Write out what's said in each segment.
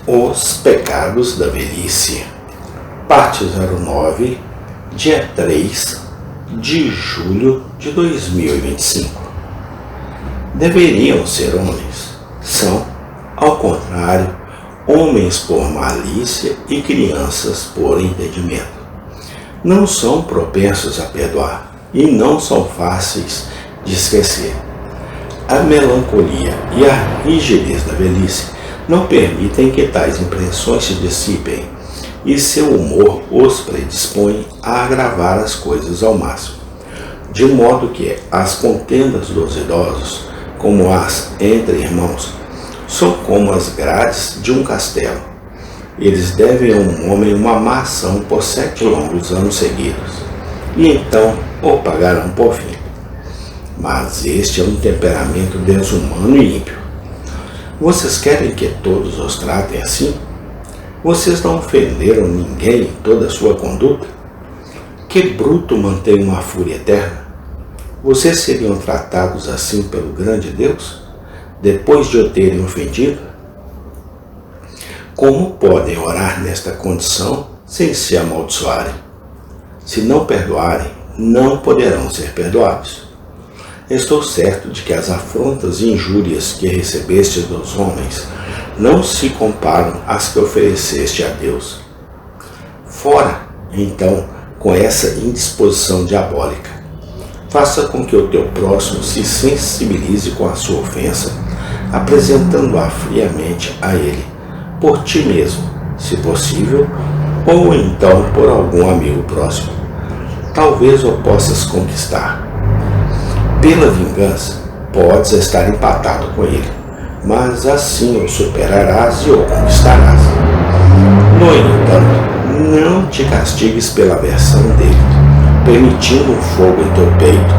Os pecados da velhice. Parte 09, dia 3 de julho de 2025. Deveriam ser homens. São, ao contrário, homens por malícia e crianças por entendimento. Não são propensos a perdoar e não são fáceis de esquecer. A melancolia e a rigidez da velhice não permitem que tais impressões se dissipem, e seu humor os predispõe a agravar as coisas ao máximo, de modo que as contendas dos idosos, como as entre irmãos, são como as grades de um castelo. Eles devem a um homem uma má ação por 7 longos anos seguidos, e então o pagarão por fim. Mas este é um temperamento desumano e ímpio. Vocês querem que todos os tratem assim? Vocês não ofenderam ninguém em toda a sua conduta? Que bruto mantém uma fúria eterna? Vocês seriam tratados assim pelo grande Deus, depois de o terem ofendido? Como podem orar nesta condição sem se amaldiçoarem? Se não perdoarem, não poderão ser perdoados. Estou certo de que as afrontas e injúrias que recebestes dos homens não se comparam às que ofereceste a Deus. Fora, então, com essa indisposição diabólica. Faça com que o teu próximo se sensibilize com a sua ofensa, apresentando-a friamente a ele, por ti mesmo, se possível, ou então por algum amigo próximo. Talvez o possas conquistar. Pela vingança, podes estar empatado com ele, mas assim o superarás e o conquistarás. No entanto, não te castigues pela aversão dele, permitindo um fogo em teu peito,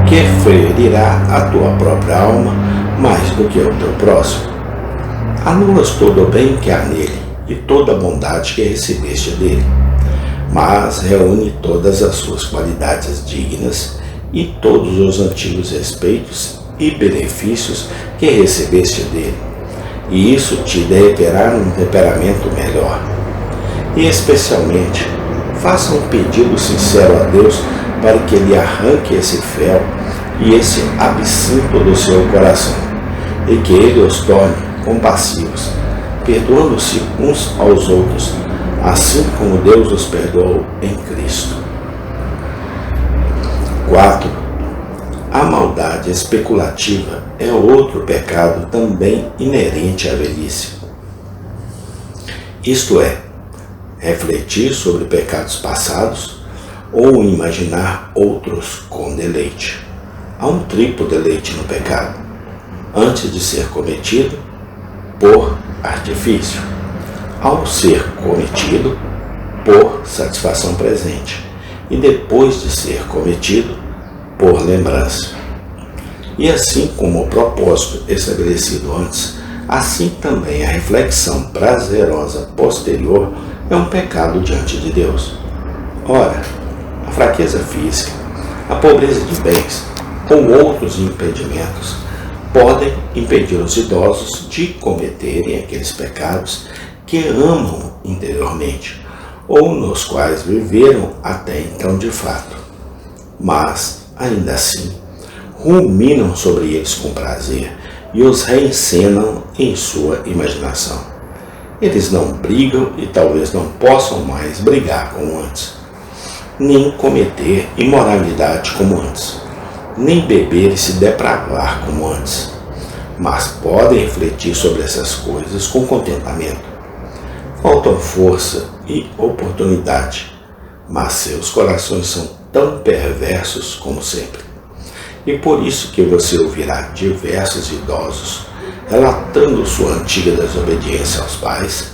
que ferirá a tua própria alma mais do que o teu próximo. Anulas todo o bem que há nele e toda a bondade que recebeste dele, mas reúne todas as suas qualidades dignas e todos os antigos respeitos e benefícios que recebeste dele, e isso te derreterá um temperamento melhor. E especialmente, faça um pedido sincero a Deus para que Ele arranque esse fel e esse absinto do seu coração, e que Ele os torne compassivos, perdoando-se uns aos outros, assim como Deus os perdoou em Cristo. 4. A maldade especulativa é outro pecado também inerente à velhice. Isto é, refletir sobre pecados passados ou imaginar outros com deleite. Há um triplo deleite no pecado: antes de ser cometido, por artifício; ao ser cometido, por satisfação presente; e depois de ser cometido, por lembrança. E assim como o propósito estabelecido antes, assim também a reflexão prazerosa posterior é um pecado diante de Deus. Ora, a fraqueza física, a pobreza de bens ou outros impedimentos podem impedir os idosos de cometerem aqueles pecados que amam interiormente ou nos quais viveram até então de fato. Mas, ainda assim, ruminam sobre eles com prazer e os reencenam em sua imaginação. Eles não brigam e talvez não possam mais brigar como antes, nem cometer imoralidade como antes, nem beber e se depravar como antes, mas podem refletir sobre essas coisas com contentamento. Faltam força e oportunidade, mas seus corações são tão perversos como sempre. E por isso que você ouvirá diversos idosos relatando sua antiga desobediência aos pais,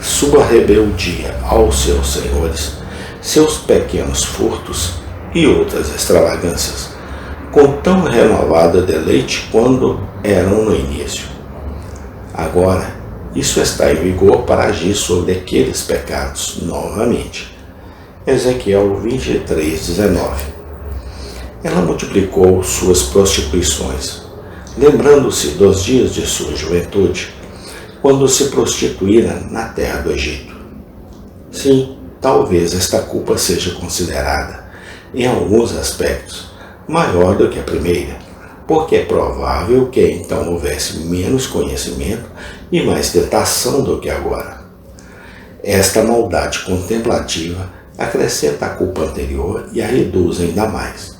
sua rebeldia aos seus senhores, seus pequenos furtos e outras extravagâncias, com tão renovado deleite quando eram no início. Agora, isso está em vigor para agir sobre aqueles pecados novamente. Ezequiel 23:19. Ela multiplicou suas prostituições, lembrando-se dos dias de sua juventude, quando se prostituíra na terra do Egito. Sim, talvez esta culpa seja considerada, em alguns aspectos, maior do que a primeira, porque é provável que então houvesse menos conhecimento e mais tentação do que agora. Esta maldade contemplativa acrescenta a culpa anterior e a reduz ainda mais.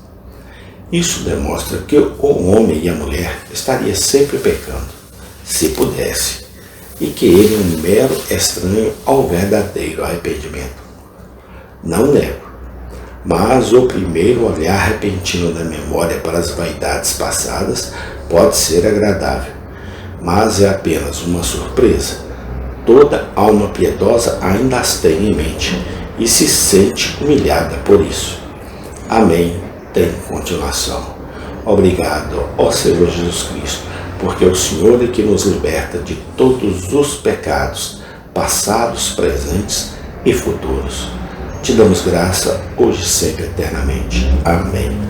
Isso demonstra que o homem e a mulher estariam sempre pecando, se pudesse, e que ele é um mero estranho ao verdadeiro arrependimento. Não nego, mas o primeiro olhar repentino da memória para as vaidades passadas pode ser agradável, mas é apenas uma surpresa. Toda alma piedosa ainda as tem em mente e se sente humilhada por isso. Amém. Tem continuação. Obrigado, ó Senhor Jesus Cristo, porque o Senhor é que nos liberta de todos os pecados, passados, presentes e futuros. Te damos graça, hoje e sempre, eternamente. Amém.